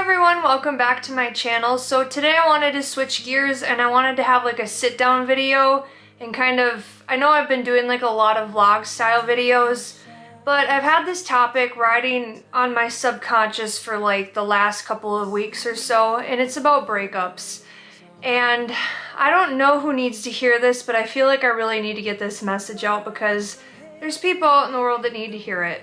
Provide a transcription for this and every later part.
everyone, welcome back to my channel. So today I wanted to switch gears and I wanted to have like a sit down video and I know I've been doing like a lot of vlog style videos, but I've had this topic riding on my subconscious for like the last couple of weeks or so, and it's about breakups. And I don't know who needs to hear this, but I feel like I really need to get this message out because there's people out in the world that need to hear it.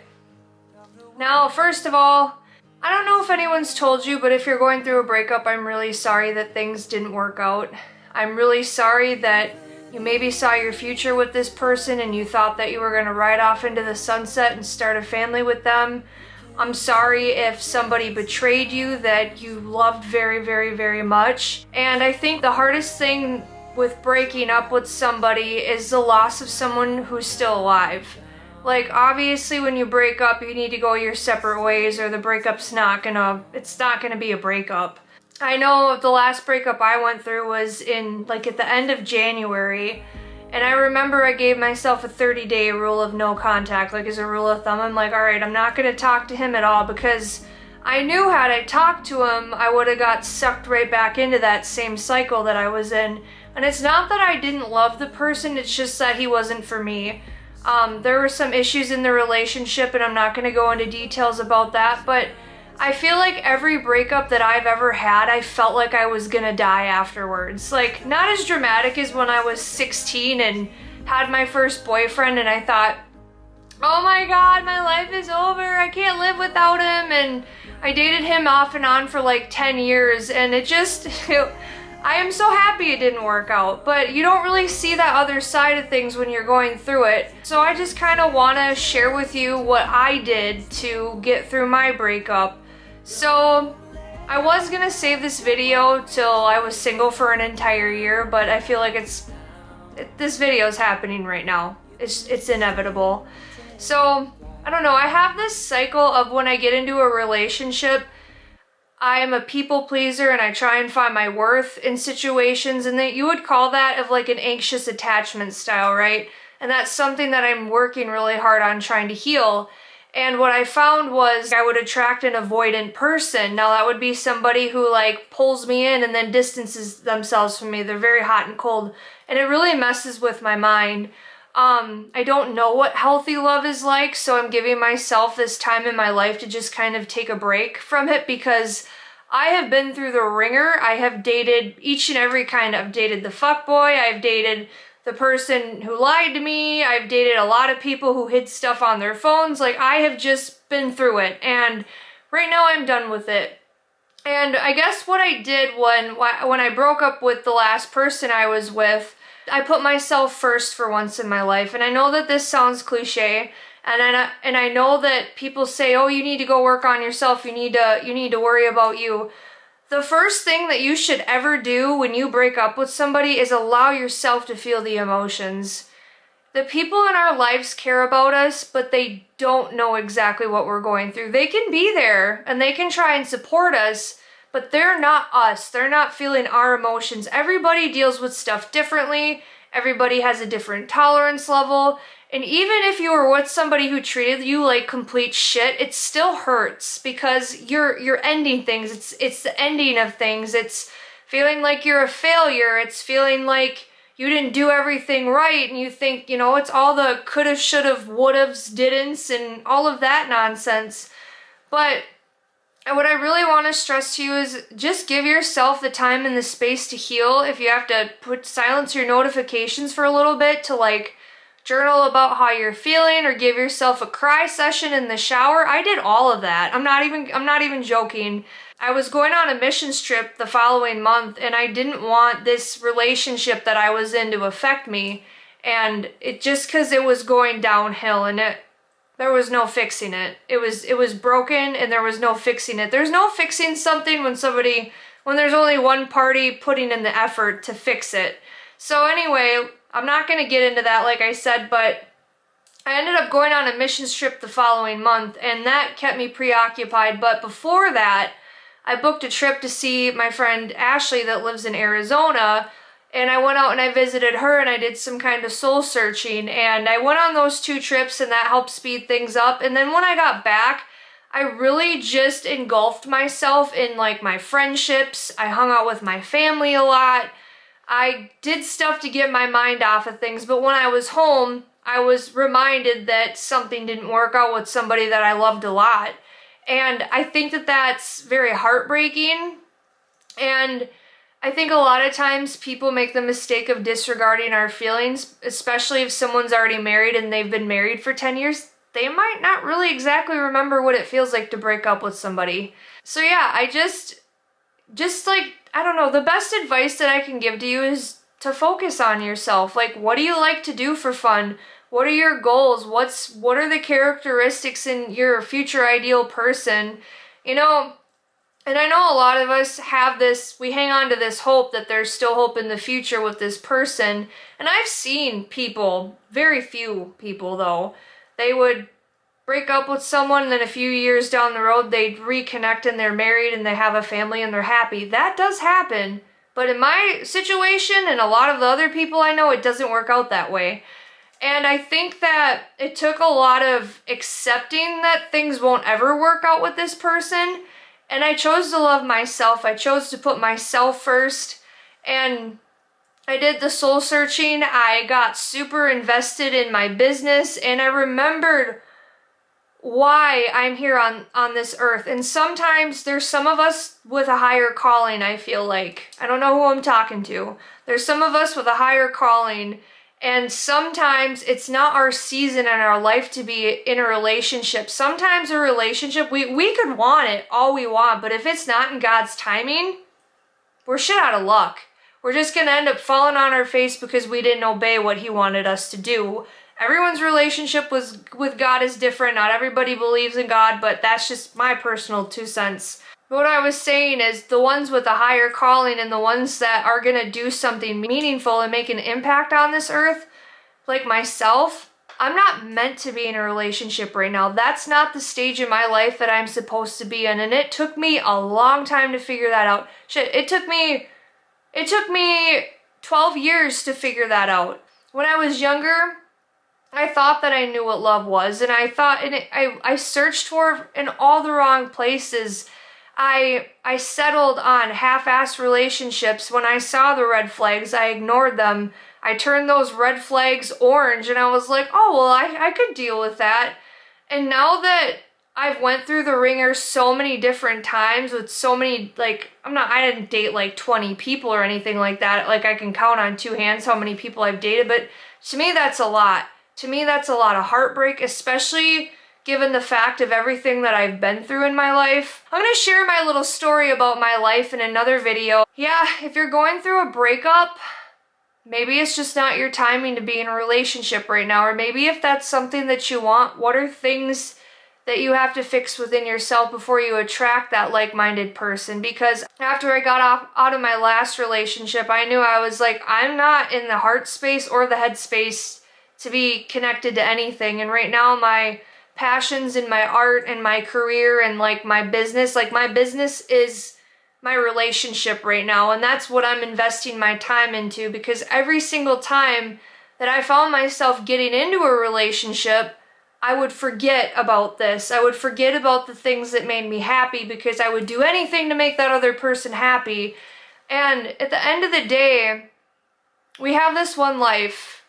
Now, first of all, I don't know if anyone's told you, but if you're going through a breakup, I'm really sorry that things didn't work out. I'm really sorry that you maybe saw your future with this person and you thought that you were going to ride off into the sunset and start a family with them. I'm sorry if somebody betrayed you that you loved very, very, very much. And I think the hardest thing with breaking up with somebody is the loss of someone who's still alive. Like, obviously when you break up, you need to go your separate ways or the breakup's not gonna be a breakup. I know the last breakup I went through was at the end of January, and I remember I gave myself a 30-day rule of no contact, like as a rule of thumb. I'm like, alright, I'm not gonna talk to him at all because I knew had I talked to him, I would have got sucked right back into that same cycle that I was in. And it's not that I didn't love the person, it's just that he wasn't for me. There were some issues in the relationship, and I'm not going to go into details about that, but I feel like every breakup that I've ever had, I felt like I was going to die afterwards. Like, not as dramatic as when I was 16 and had my first boyfriend and I thought, oh my god, my life is over, I can't live without him, and I dated him off and on for like 10 years, and I am so happy it didn't work out, but you don't really see that other side of things when you're going through it. So I just kind of want to share with you what I did to get through my breakup. So I was going to save this video till I was single for an entire year, but I feel like this video is happening right now. It's inevitable. So I don't know, I have this cycle of when I get into a relationship, I am a people pleaser and I try and find my worth in situations, and that you would call that of like an anxious attachment style, right? And that's something that I'm working really hard on trying to heal. And what I found was I would attract an avoidant person. Now that would be somebody who like pulls me in and then distances themselves from me. They're very hot and cold, and it really messes with my mind. I don't know what healthy love is like, so I'm giving myself this time in my life to just kind of take a break from it, because I have been through the ringer. I have dated each and every kind. I've dated the fuckboy, I've dated the person who lied to me, I've dated a lot of people who hid stuff on their phones. Like, I have just been through it, and right now I'm done with it. And I guess what I did when I broke up with the last person I was with, I put myself first for once in my life. And I know that this sounds cliche, and I know that people say, oh, you need to go work on yourself, you need to worry about you. The first thing that you should ever do when you break up with somebody is allow yourself to feel the emotions. The people in our lives care about us, but they don't know exactly what we're going through. They can be there and they can try and support us, but they're not us. They're not feeling our emotions. Everybody deals with stuff differently. Everybody has a different tolerance level. And even if you were with somebody who treated you like complete shit, it still hurts because you're ending things. It's the ending of things. It's feeling like you're a failure. It's feeling like you didn't do everything right, and you think, it's all the coulda, shoulda, wouldas, didn'ts, and all of that nonsense. But what I really want to stress to you is just give yourself the time and the space to heal. If you have to silence your notifications for a little bit to like journal about how you're feeling, or give yourself a cry session in the shower. I did all of that. I'm not even joking. I was going on a missions trip the following month, and I didn't want this relationship that I was in to affect me. And it just because it was going downhill, and there was no fixing it. It was broken, and there was no fixing it. There's no fixing something when there's only one party putting in the effort to fix it. So anyway, I'm not going to get into that, like I said, but I ended up going on a missions trip the following month, and that kept me preoccupied. But before that, I booked a trip to see my friend Ashley that lives in Arizona, and I went out and I visited her, and I did some kind of soul searching, and I went on those 2 trips, and that helped speed things up. And then when I got back, I really just engulfed myself in like my friendships. I hung out with my family a lot. I did stuff to get my mind off of things, but when I was home, I was reminded that something didn't work out with somebody that I loved a lot. And I think that that's very heartbreaking. And I think a lot of times people make the mistake of disregarding our feelings, especially if someone's already married and they've been married for 10 years. They might not really exactly remember what it feels like to break up with somebody. So yeah, I just like, I don't know, the best advice that I can give to you is to focus on yourself. Like, what do you like to do for fun? What are your goals? What are the characteristics in your future ideal person? You know, and I know a lot of us have this, we hang on to this hope that there's still hope in the future with this person. And I've seen people, very few people though, they would break up with someone and then a few years down the road they'd reconnect and they're married and they have a family and they're happy. That does happen. But in my situation and a lot of the other people I know, it doesn't work out that way. And I think that it took a lot of accepting that things won't ever work out with this person. And I chose to love myself. I chose to put myself first. And I did the soul searching. I got super invested in my business. And I remembered why I'm here on this earth. And sometimes there's some of us with a higher calling, I feel like. I don't know who I'm talking to. There's some of us with a higher calling. And sometimes it's not our season in our life to be in a relationship. Sometimes a relationship, we could want it all we want, but if it's not in God's timing, we're shit out of luck. We're just going to end up falling on our face because we didn't obey what he wanted us to do. Everyone's relationship with God is different. Not everybody believes in God, but that's just my personal 2 cents. What I was saying is the ones with a higher calling and the ones that are going to do something meaningful and make an impact on this earth, like myself, I'm not meant to be in a relationship right now. That's not the stage in my life that I'm supposed to be in. And it took me a long time to figure that out. Shit, it took me 12 years to figure that out. When I was younger, I thought that I knew what love was. And I searched for it in all the wrong places. I settled on half-assed relationships. When I saw the red flags, I ignored them. I turned those red flags orange and I was like, oh, well, I could deal with that. And now that I've went through the ringer so many different times with so many, like, I didn't date like 20 people or anything like that. Like, I can count on 2 hands how many people I've dated, but to me, that's a lot. To me, that's a lot of heartbreak, especially given the fact of everything that I've been through in my life. I'm gonna share my little story about my life in another video. Yeah, if you're going through a breakup, maybe it's just not your timing to be in a relationship right now, or maybe if that's something that you want, what are things that you have to fix within yourself before you attract that like-minded person? Because after I got out of my last relationship, I knew I was like, I'm not in the heart space or the head space to be connected to anything. And right now my passions in my art and my career and like my business is my relationship right now, and that's what I'm investing my time into, because every single time that I found myself getting into a relationship, I would forget about this. I would forget about the things that made me happy because I would do anything to make that other person happy. And at the end of the day, we have this one life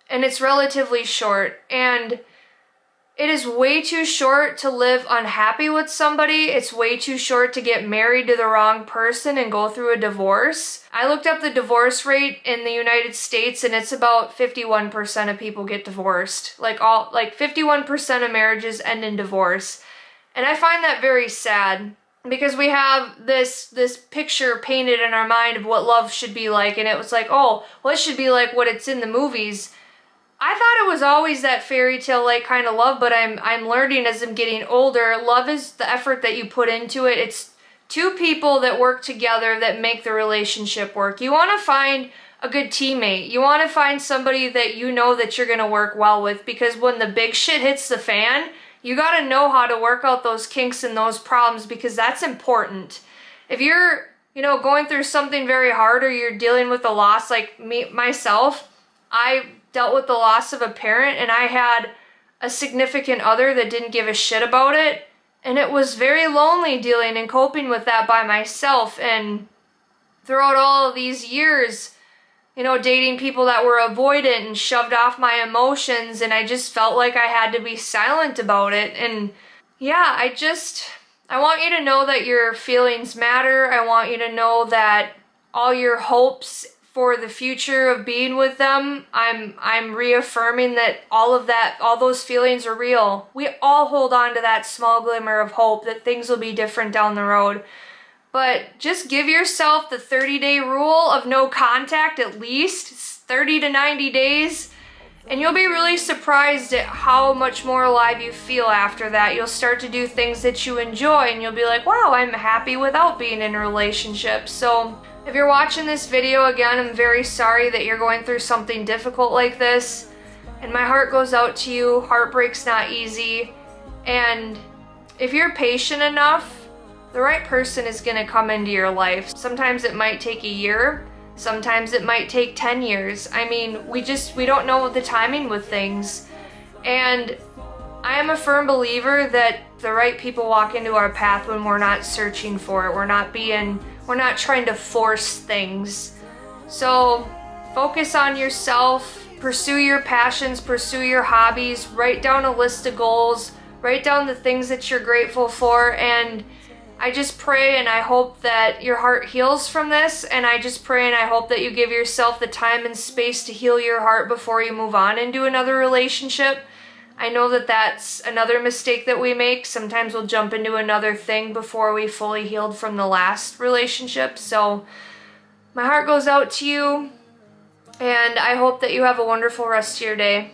and it's relatively short, and it is way too short to live unhappy with somebody. It's way too short to get married to the wrong person and go through a divorce. I looked up the divorce rate in the United States and it's about 51% of people get divorced. Like 51% of marriages end in divorce. And I find that very sad because we have this picture painted in our mind of what love should be like, and it was like, oh, well, it should be like what it's in the movies. I thought it was always that fairy tale like kind of love, but I'm learning as I'm getting older, love is the effort that you put into it. It's 2 people that work together that make the relationship work. You want to find a good teammate. You want to find somebody that you know that you're going to work well with, because when the big shit hits the fan, you got to know how to work out those kinks and those problems, because that's important. If you're, going through something very hard, or you're dealing with a loss like myself, I dealt with the loss of a parent, and I had a significant other that didn't give a shit about it. And it was very lonely dealing and coping with that by myself. And throughout all of these years, you know, dating people that were avoidant and shoved off my emotions, and I just felt like I had to be silent about it. And yeah, I want you to know that your feelings matter. I want you to know that all your hopes for the future of being with them, I'm reaffirming that all those feelings are real. We all hold on to that small glimmer of hope that things will be different down the road. But just give yourself the 30-day rule of no contact, at least 30 to 90 days, and you'll be really surprised at how much more alive you feel after that. You'll start to do things that you enjoy, and you'll be like, wow, I'm happy without being in a relationship. So if you're watching this video, again, I'm very sorry that you're going through something difficult like this, and my heart goes out to you. Heartbreak's not easy, and if you're patient enough, the right person is going to come into your life. Sometimes it might take a year, sometimes it might take 10 years. I mean, we don't know the timing with things, and I am a firm believer that the right people walk into our path when we're not searching for it. We're not trying to force things. So focus on yourself, pursue your passions, pursue your hobbies, write down a list of goals, write down the things that you're grateful for, and I just pray and I hope that your heart heals from this, and I just pray and I hope that you give yourself the time and space to heal your heart before you move on into another relationship. I know that that's another mistake that we make. Sometimes we'll jump into another thing before we fully healed from the last relationship. So my heart goes out to you, and I hope that you have a wonderful rest of your day.